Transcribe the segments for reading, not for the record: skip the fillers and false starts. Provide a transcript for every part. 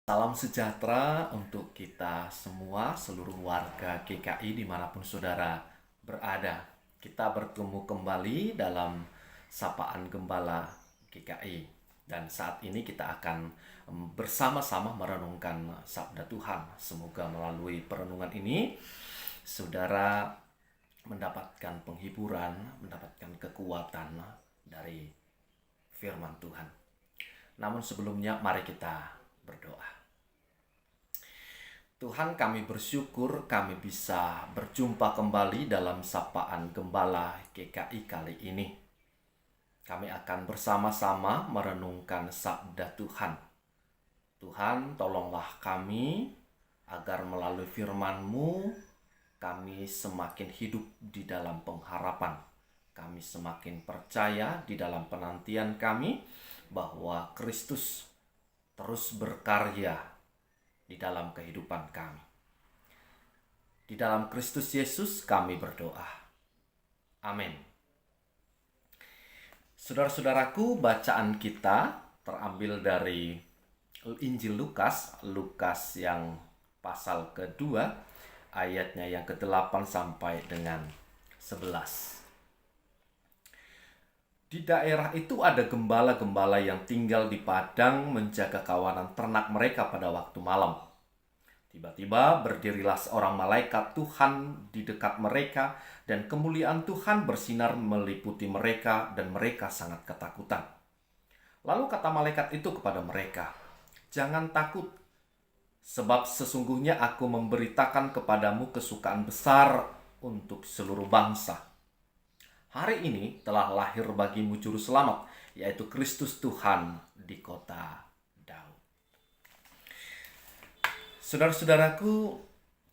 Salam sejahtera untuk kita semua, seluruh warga GKI dimanapun saudara berada. Kita bertemu kembali dalam Sapaan Gembala GKI. Dan saat ini kita akan bersama-sama merenungkan Sabda Tuhan. Semoga melalui perenungan ini, saudara mendapatkan penghiburan, mendapatkan kekuatan dari firman Tuhan. Namun sebelumnya mari kita berdoa. Tuhan, kami bersyukur kami bisa berjumpa kembali dalam Sapaan Gembala GKI kali ini. Kami akan bersama-sama merenungkan sabda Tuhan. Tuhan, tolonglah kami agar melalui firman-Mu kami semakin hidup di dalam pengharapan. Kami semakin percaya di dalam penantian kami bahwa Kristus terus berkarya di dalam kehidupan kami. Di dalam Kristus Yesus kami berdoa. Amin. Saudara-saudaraku, bacaan kita terambil dari Injil Lukas yang pasal kedua, ayatnya yang ke-8 sampai dengan 11. Di daerah itu ada gembala-gembala yang tinggal di padang menjaga kawanan ternak mereka pada waktu malam. Tiba-tiba berdirilah seorang malaikat Tuhan di dekat mereka, dan kemuliaan Tuhan bersinar meliputi mereka, dan mereka sangat ketakutan. Lalu kata malaikat itu kepada mereka, "Jangan takut, sebab sesungguhnya aku memberitakan kepadamu kesukaan besar untuk seluruh bangsa. Hari ini telah lahir bagimu juru selamat, yaitu Kristus Tuhan di kota Daud." Saudara-saudaraku,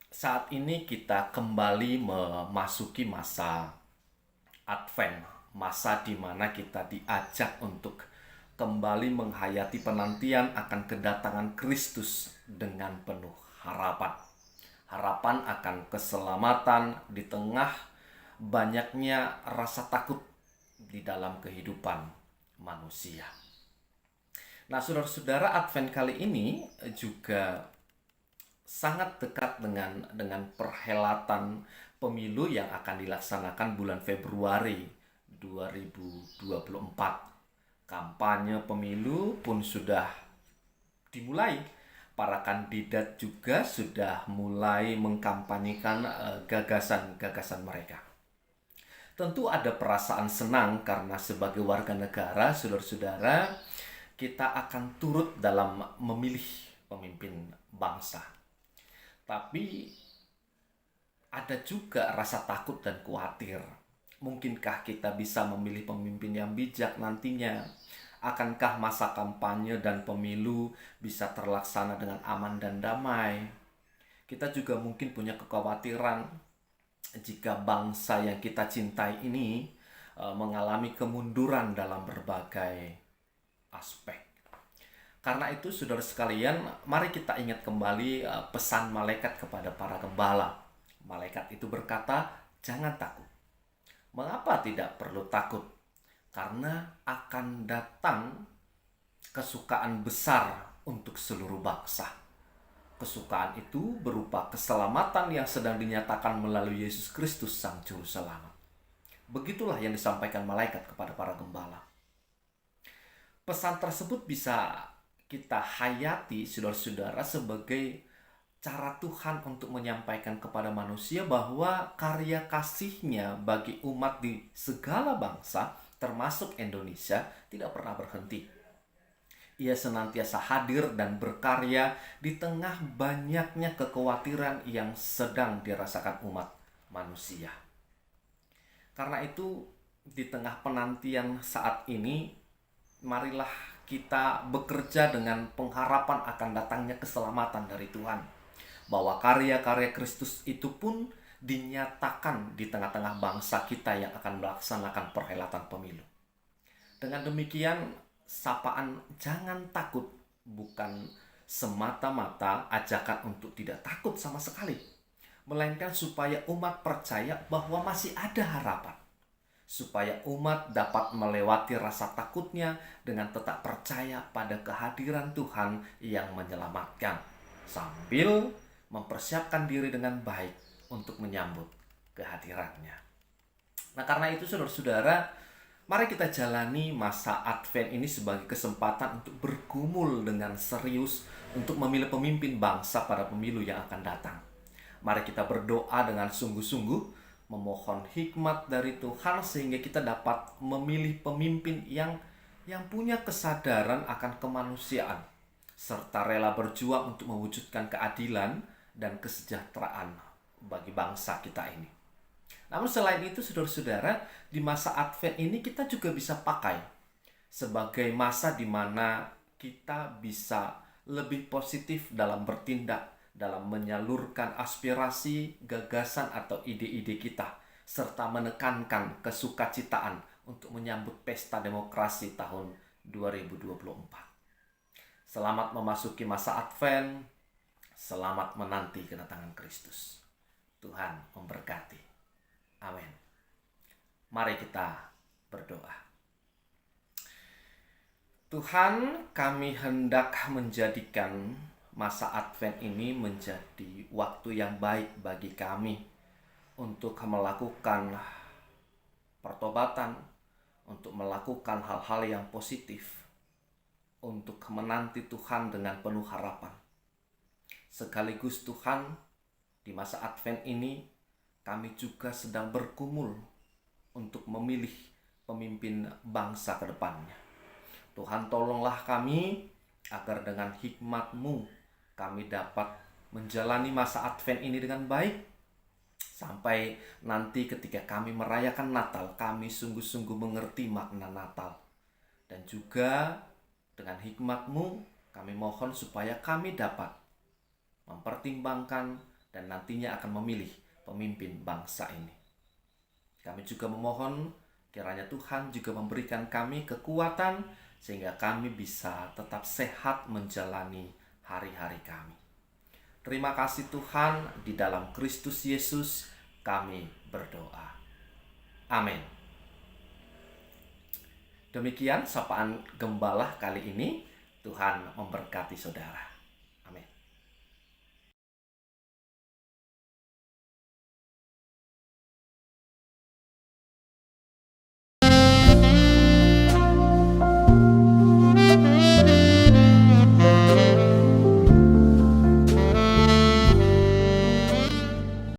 saat ini kita kembali memasuki masa Advent, masa di mana kita diajak untuk kembali menghayati penantian akan kedatangan Kristus dengan penuh harapan. Harapan akan keselamatan di tengah banyaknya rasa takut di dalam kehidupan manusia. Nah, saudara-saudara, Advent kali ini juga sangat dekat dengan perhelatan pemilu yang akan dilaksanakan bulan Februari 2024. Kampanye pemilu pun sudah dimulai. Para kandidat juga sudah mulai mengkampanyekan gagasan-gagasan mereka. Tentu ada perasaan senang karena sebagai warga negara, saudara-saudara, kita akan turut dalam memilih pemimpin bangsa. Tapi ada juga rasa takut dan khawatir. Mungkinkah kita bisa memilih pemimpin yang bijak nantinya? Akankah masa kampanye dan pemilu bisa terlaksana dengan aman dan damai? Kita juga mungkin punya kekhawatiran jika bangsa yang kita cintai ini mengalami kemunduran dalam berbagai aspek. Karena itu, saudara sekalian, mari kita ingat kembali pesan malaikat kepada para gembala. Malaikat itu berkata, "Jangan takut." Mengapa tidak perlu takut? Karena akan datang kesukaan besar untuk seluruh bangsa. Kesukaan itu berupa keselamatan yang sedang dinyatakan melalui Yesus Kristus Sang Juru Selamat. Begitulah yang disampaikan malaikat kepada para gembala. Pesan tersebut bisa kita hayati, saudara-saudara, sebagai cara Tuhan untuk menyampaikan kepada manusia bahwa karya kasih-Nya bagi umat di segala bangsa, termasuk Indonesia, tidak pernah berhenti. Ia senantiasa hadir dan berkarya di tengah banyaknya kekhawatiran yang sedang dirasakan umat manusia. Karena itu, di tengah penantian saat ini, marilah kita bekerja dengan pengharapan akan datangnya keselamatan dari Tuhan. Bahwa karya-karya Kristus itu pun dinyatakan di tengah-tengah bangsa kita yang akan melaksanakan perhelatan pemilu. Dengan demikian, sapaan "jangan takut" bukan semata-mata ajakan untuk tidak takut sama sekali, melainkan supaya umat percaya bahwa masih ada harapan. supaya umat dapat melewati rasa takutnya dengan tetap percaya pada kehadiran Tuhan yang menyelamatkan, sambil mempersiapkan diri dengan baik untuk menyambut kehadirannya. Nah, karena itu saudara-saudara, mari kita jalani masa Advent ini sebagai kesempatan untuk bergumul dengan serius untuk memilih pemimpin bangsa pada pemilu yang akan datang. Mari kita berdoa dengan sungguh-sungguh, memohon hikmat dari Tuhan sehingga kita dapat memilih pemimpin yang punya kesadaran akan kemanusiaan serta rela berjuang untuk mewujudkan keadilan dan kesejahteraan bagi bangsa kita ini. Namun selain itu saudara-saudara, di masa Advent ini kita juga bisa pakai sebagai masa di mana kita bisa lebih positif dalam bertindak, dalam menyalurkan aspirasi, gagasan atau ide-ide kita, serta menekankan kesukacitaan untuk menyambut pesta demokrasi tahun 2024. Selamat memasuki masa Advent, selamat menanti kedatangan Kristus. Tuhan memberkati. Amin. Mari kita berdoa. Tuhan, kami hendak menjadikan masa Advent ini menjadi waktu yang baik bagi kami untuk melakukan pertobatan, untuk melakukan hal-hal yang positif, untuk menanti Tuhan dengan penuh harapan. Sekaligus Tuhan, di masa Advent ini kami juga sedang bergumul untuk memilih pemimpin bangsa ke depannya. Tuhan, tolonglah kami agar dengan hikmat-Mu kami dapat menjalani masa Advent ini dengan baik, sampai nanti ketika kami merayakan Natal, kami sungguh-sungguh mengerti makna Natal. Dan juga dengan hikmat-Mu kami mohon supaya kami dapat mempertimbangkan dan nantinya akan memilih pemimpin bangsa ini. Kami juga memohon kiranya Tuhan juga memberikan kami kekuatan sehingga kami bisa tetap sehat menjalani hari-hari kami. Terima kasih Tuhan, di dalam Kristus Yesus kami berdoa. Amin. Demikian sapaan gembala kali ini. Tuhan memberkati saudara.